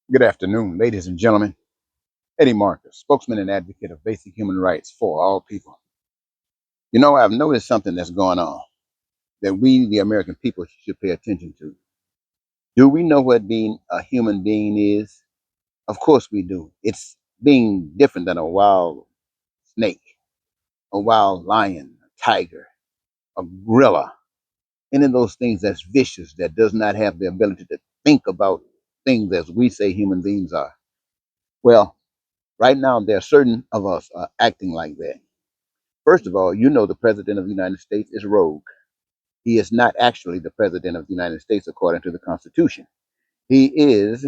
Good afternoon, ladies and gentlemen. Eddie Marcus, spokesman and advocate of basic human rights for all people. I've noticed something that's going on that we, the American people, should pay attention to. Do we know what being a human being is? Of course we do. It's being different than a wild snake, a wild lion, a tiger, a gorilla, any of those things that's vicious, that does not have the ability to think about things as we say human beings are. Well, right now, there are certain of us are acting like that. First of all, the President of the United States is rogue. He is not actually the President of the United States according to the Constitution. He is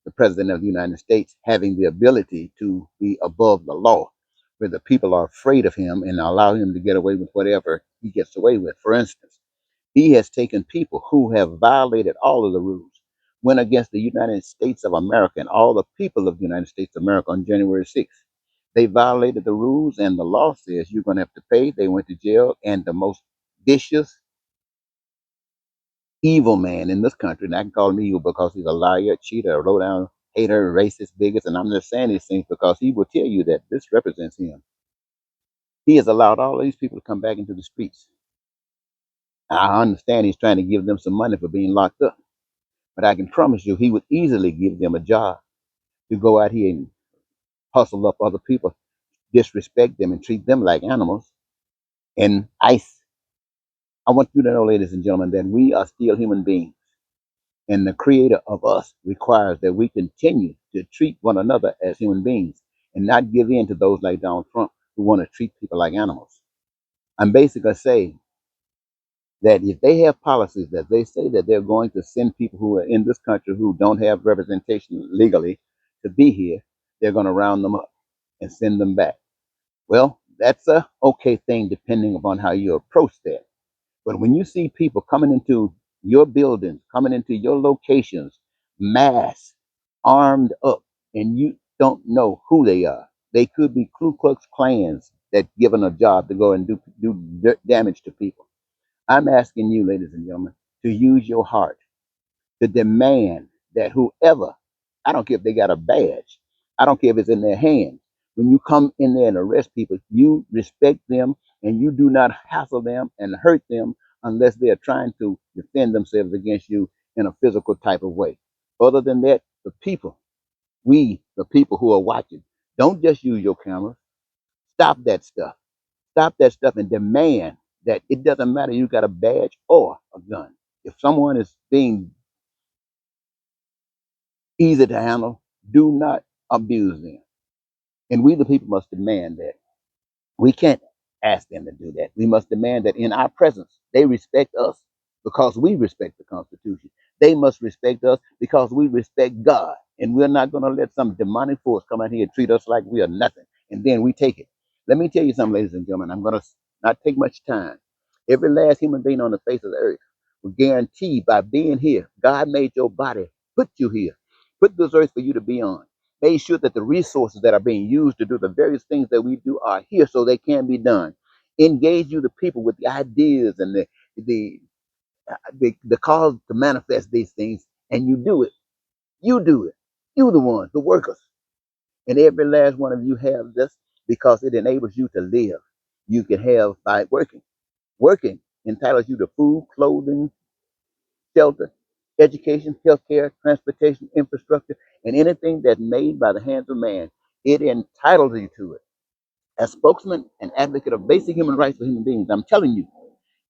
the President of the United States having the ability to be above the law, where the people are afraid of him and allow him to get away with whatever he gets away with. For instance, he has taken people who have violated all of the rules, went against the United States of America and all the people of the United States of America on January 6th. They violated the rules, and the law says you're going to have to pay. They went to jail, and the most vicious, evil man in this country, and I can call him evil because he's a liar, cheater, a low down hater, racist, bigot, and I'm just saying these things because he will tell you that this represents him. He has allowed all of these people to come back into the streets. I understand he's trying to give them some money for being locked up. But I can promise you, he would easily give them a job to go out here and hustle up other people, disrespect them, and treat them like animals. And I want you to know, ladies and gentlemen, that we are still human beings. And the creator of us requires that we continue to treat one another as human beings and not give in to those like Donald Trump who want to treat people like animals. I'm basically saying that if they have policies that they say that they're going to send people who are in this country who don't have representation legally to be here, they're going to round them up and send them back. Well, that's a okay thing depending upon how you approach that. But when you see people coming into your buildings, coming into your locations, mass, armed up, and you don't know who they are, they could be Ku Klux Klans that given a job to go and do damage to people. I'm asking you, ladies and gentlemen, to use your heart to demand that whoever, I don't care if they got a badge, I don't care if it's in their hand, when you come in there and arrest people, you respect them and you do not hassle them and hurt them unless they are trying to defend themselves against you in a physical type of way. Other than that, the people, the people who are watching, don't just use your cameras. Stop that stuff. Stop that stuff and demand that it doesn't matter you got a badge or a gun. If someone is being easy to handle, do not abuse them. And we, the people, must demand that. We can't ask them to do that. We must demand that in our presence, they respect us because we respect the Constitution. They must respect us because we respect God. And we're not going to let some demonic force come out here and treat us like we are nothing. And then we take it. Let me tell you something, ladies and gentlemen. I'm going to not take much time. Every last human being on the face of the earth will guarantee by being here, God made your body, put you here, put this earth for you to be on, made sure that the resources that are being used to do the various things that we do are here so they can be done. Engage you, the people, with the ideas and the the cause to manifest these things, and you do it. You do it. You the ones, the workers, and every last one of you have this because it enables you to live. You can have by working. Working entitles you to food, clothing, shelter, education, healthcare, transportation, infrastructure, and anything that's made by the hands of man. It entitles you to it. As spokesman and advocate of basic human rights for human beings, I'm telling you,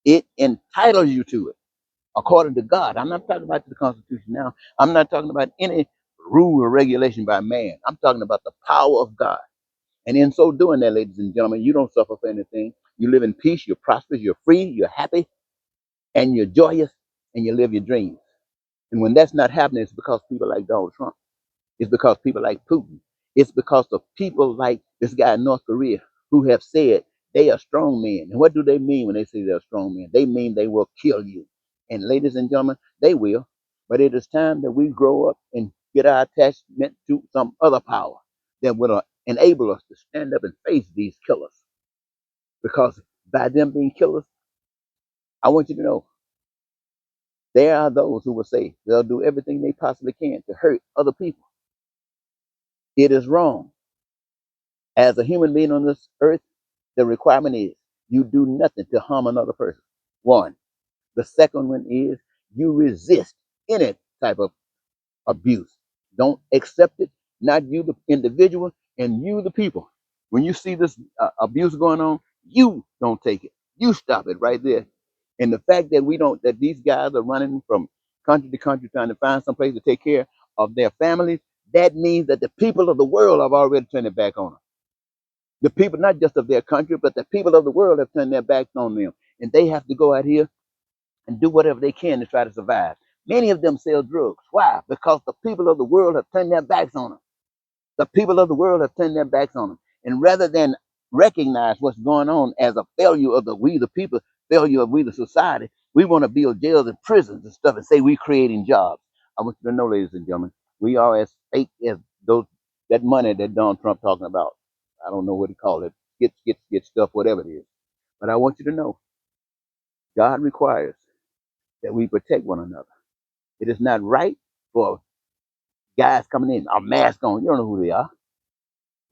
it entitles you to it according to God. I'm not talking about the Constitution now. I'm not talking about any rule or regulation by man. I'm talking about the power of God. And in so doing that, ladies and gentlemen, you don't suffer for anything. You live in peace, you're prosperous, you're free, you're happy, and you're joyous, and you live your dreams. And when that's not happening, it's because people like Donald Trump. It's because people like Putin. It's because of people like this guy in North Korea who have said they are strong men. And what do they mean when they say they're strong men? They mean they will kill you. And ladies and gentlemen, they will. But it is time that we grow up and get our attachment to some other power that will enable us to stand up and face these killers. Because by them being killers, I want you to know there are those who will say they'll do everything they possibly can to hurt other people. It is wrong. As a human being on this earth, the requirement is you do nothing to harm another person. One. The second one is you resist any type of abuse. Don't accept it, not you, the individual, and you, the people. When you see this abuse going on, you don't take it. You stop it right there. And the fact that we don't, that these guys are running from country to country trying to find some place to take care of their families, that means that the people of the world have already turned it back on them. The people, not just of their country, but the people of the world have turned their backs on them. And they have to go out here and do whatever they can to try to survive. Many of them sell drugs. Why? Because the people of the world have turned their backs on them. The people of the world have turned their backs on them. And rather than recognize what's going on as a failure of we the people, failure of we the society, we want to build jails and prisons and stuff and say we're creating jobs. I want you to know, ladies and gentlemen, we are as fake as those that money that Donald Trump talking about. I don't know what he called it. Get stuff, whatever it is. But I want you to know, God requires that we protect one another. It is not right for guys coming in, a mask on. You don't know who they are.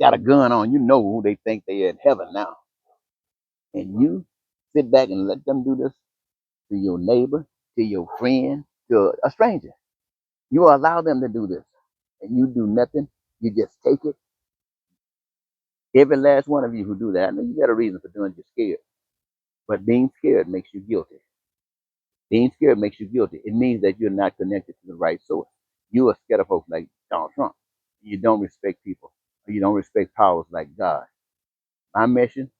Got a gun on. You know who they think they are in heaven now. And you sit back and let them do this to your neighbor, to your friend, to a stranger. You allow them to do this. And you do nothing. You just take it. Every last one of you who do that, I know you got a reason for doing it, you're scared. But being scared makes you guilty. Being scared makes you guilty. It means that you're not connected to the right source. You are scared of folks like Donald Trump. You don't respect people. Or you don't respect powers like God. My mission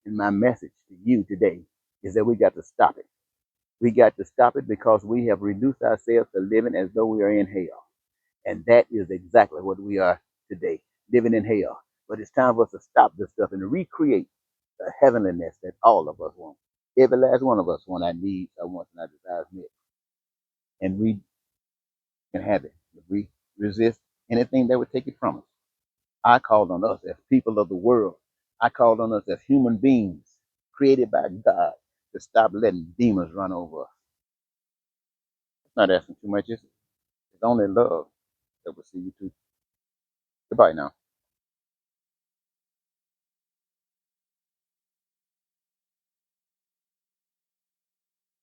and my message to you today is that we got to stop it. We got to stop it because we have reduced ourselves to living as though we are in hell. And that is exactly what we are today, living in hell. But it's time for us to stop this stuff and recreate the heavenliness that all of us want. Every last one of us want our needs, our wants, and our desires met. And we can have it. If we resist anything that would take it from us. I called on us as people of the world. I called on us as human beings created by God to stop letting demons run over us. It's not asking too much, is it? It's only love that will see you through. Goodbye now.